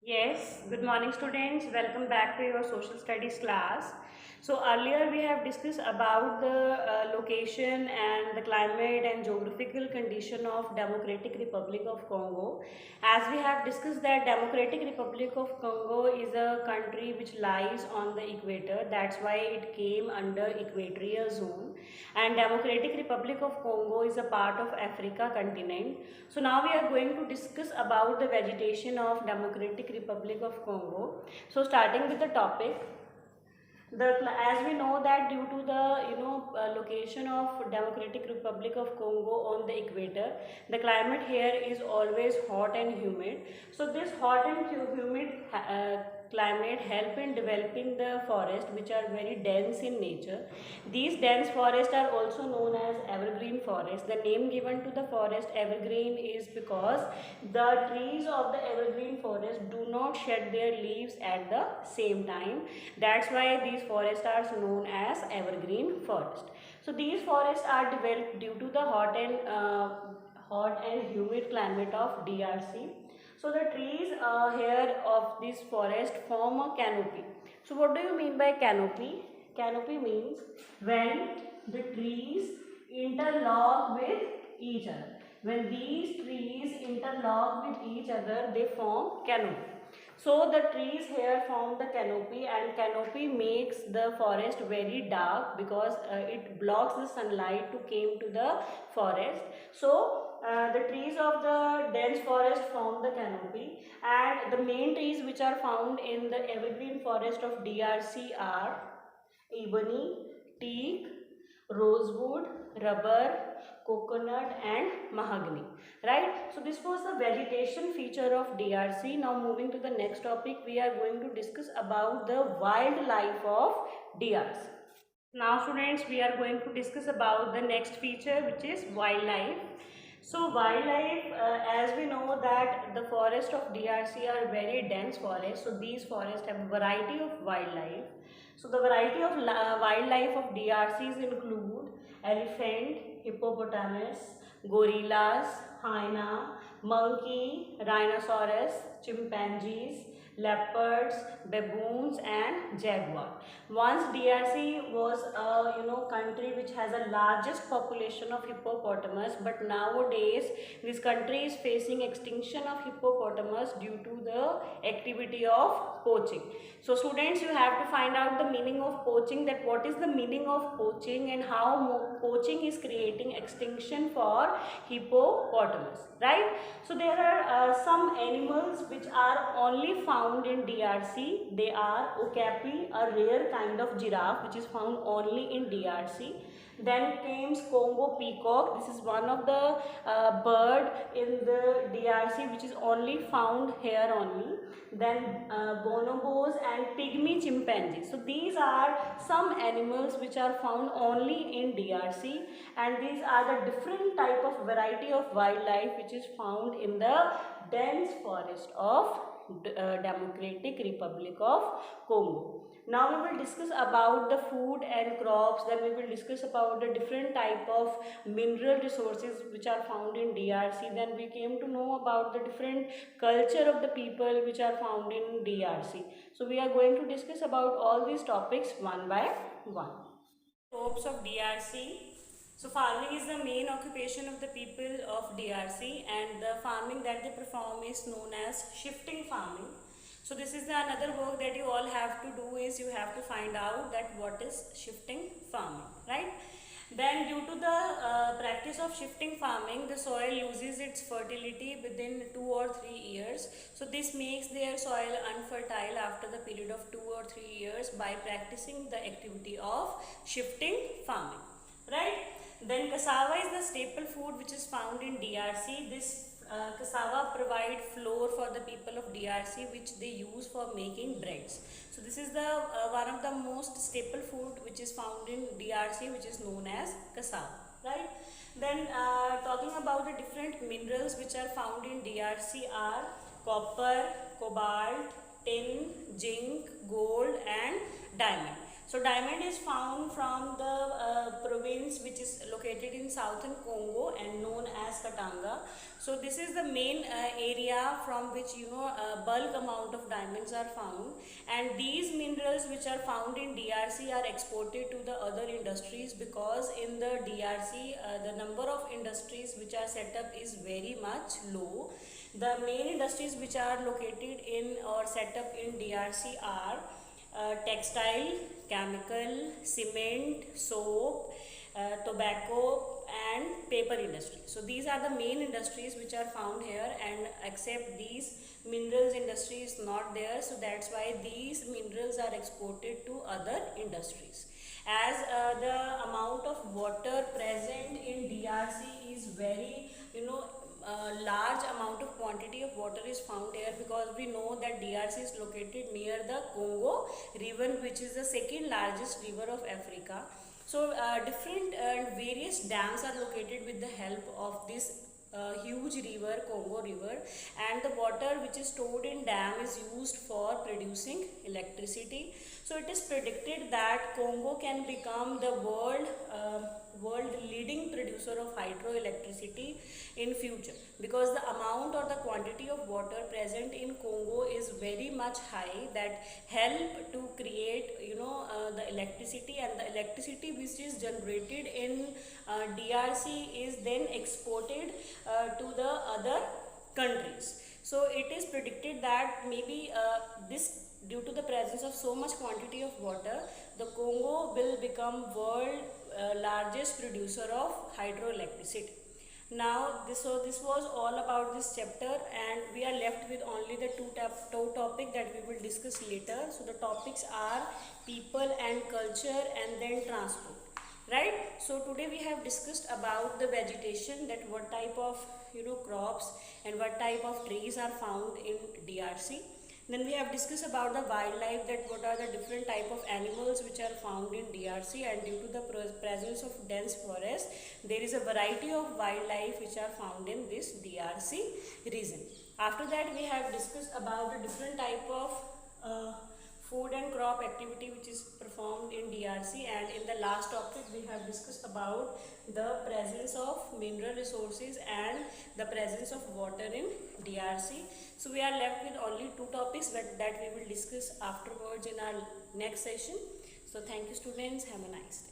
Yes, good morning students. Welcome back to your social studies class. So earlier we have discussed about the location and the climate and geographical condition of Democratic Republic of Congo. As we have discussed that Democratic Republic of Congo is a country which lies on the equator. That's why it came under equatorial zone. And Democratic Republic of Congo is a part of Africa continent. So now we are going to discuss about the vegetation of Democratic Republic of Congo. So starting with the topic, as we know that due to the location of Democratic Republic of Congo on the equator, the climate here is always hot and humid. So this hot and humid climate help in developing the forest, which are very dense in nature. These dense forests are also known as evergreen forest. The name given to the forest evergreen is because the trees of the evergreen forest do not shed their leaves at the same time. That's why these forests are known as evergreen forest. So these forests are developed due to the hot and humid climate of DRC. So the trees here of this forest form a canopy. So what do you mean by canopy? Canopy means when the trees interlock with each other. When these trees interlock with each other, they form canopy. So the trees here form the canopy, and canopy makes the forest very dark because it blocks the sunlight to came to the forest. So the trees of the dense forest form the canopy, and the main trees which are found in the evergreen forest of DRC are ebony, teak, rosewood, rubber, coconut and mahogany. Right? So this was the vegetation feature of DRC. Now moving to the next topic, we are going to discuss about the wildlife of DRC. Now students, we are going to discuss about the next feature, which is wildlife. So wildlife, as we know that the forest of DRC are very dense forests. So these forests have a variety of wildlife. So the variety of wildlife of DRCs include elephant, hippopotamus, gorillas, hyena, monkey, rhinoceros, chimpanzees, leopards, baboons and jaguar. Once DRC was a country which has a largest population of hippopotamus, but nowadays this country is facing extinction of hippopotamus due to the activity of poaching. So students, you have to find out the meaning of poaching, that what is the meaning of poaching and how poaching is creating extinction for hippopotamus, right? So there are some animals which are only found in DRC. They are okapi, a rare kind of giraffe which is found only in DRC. Then comes Congo peacock. This is one of the bird in the DRC which is only found here only. Then bonobos and pygmy chimpanzees. So these are some animals which are found only in DRC, and these are the different type of variety of wildlife which is found in the dense forest of Democratic Republic of Congo. Now we will discuss about the food and crops, then we will discuss about the different type of mineral resources which are found in DRC. Then we came to know about the different culture of the people which are found in DRC. So we are going to discuss about all these topics one by one. Crops of DRC. So farming is the main occupation of the people of DRC, and the farming that they perform is known as shifting farming. So this is the another work that you all have to do, is you have to find out that what is shifting farming, right? Then due to the practice of shifting farming, the soil loses its fertility within 2 or 3 years. So this makes their soil unfertile after the period of 2 or 3 years by practicing the activity of shifting farming, right? Then cassava is the staple food which is found in DRC. This cassava provide flour for the people of DRC which they use for making breads. So this is the one of the most staple food which is found in DRC, which is known as cassava, right? Then talking about the different minerals which are found in DRC are copper, cobalt, tin, zinc, gold and diamond. So diamond is found from the province which is located in southern Congo and known as Katanga. So this is the main area from which bulk amount of diamonds are found, and these minerals which are found in DRC are exported to the other industries, because in the DRC the number of industries which are set up is very much low. The main industries which are located in or set up in DRC are textile, chemical, cement, soap, tobacco and paper industry. So these are the main industries which are found here, and except these, minerals industry is not there, so that's why these minerals are exported to other industries. As the amount of water present in DRC is very large amount of quantity of water is found here, because we know that DRC is located near the Congo river, which is the second largest river of Africa. So different and various dams are located with the help of this huge river, Congo river, and the water which is stored in dam is used for producing electricity. So it is predicted that Congo can become the world leading producer of hydroelectricity in future, because the amount or the quantity of water present in Congo is very much high, that help to create the electricity, and the electricity which is generated in DRC is then exported to the other countries. So it is predicted that maybe this, due to the presence of so much quantity of water, the Congo will become world largest producer of hydroelectricity. Now this was all about this chapter, and we are left with only the two topic that we will discuss later. So the topics are people and culture, and then transport, right? So today we have discussed about the vegetation, that what type of crops and what type of trees are found in DRC. Then we have discussed about the wildlife, that what are the different type of animals which are found in DRC, and due to the presence of dense forest, there is a variety of wildlife which are found in this DRC region. After that, we have discussed about the different type of food and crop activity which is performed in DRC, and in the last topic we have discussed about the presence of mineral resources and the presence of water in DRC. So we are left with only two topics that we will discuss afterwards in our next session. So thank you students, have a nice day.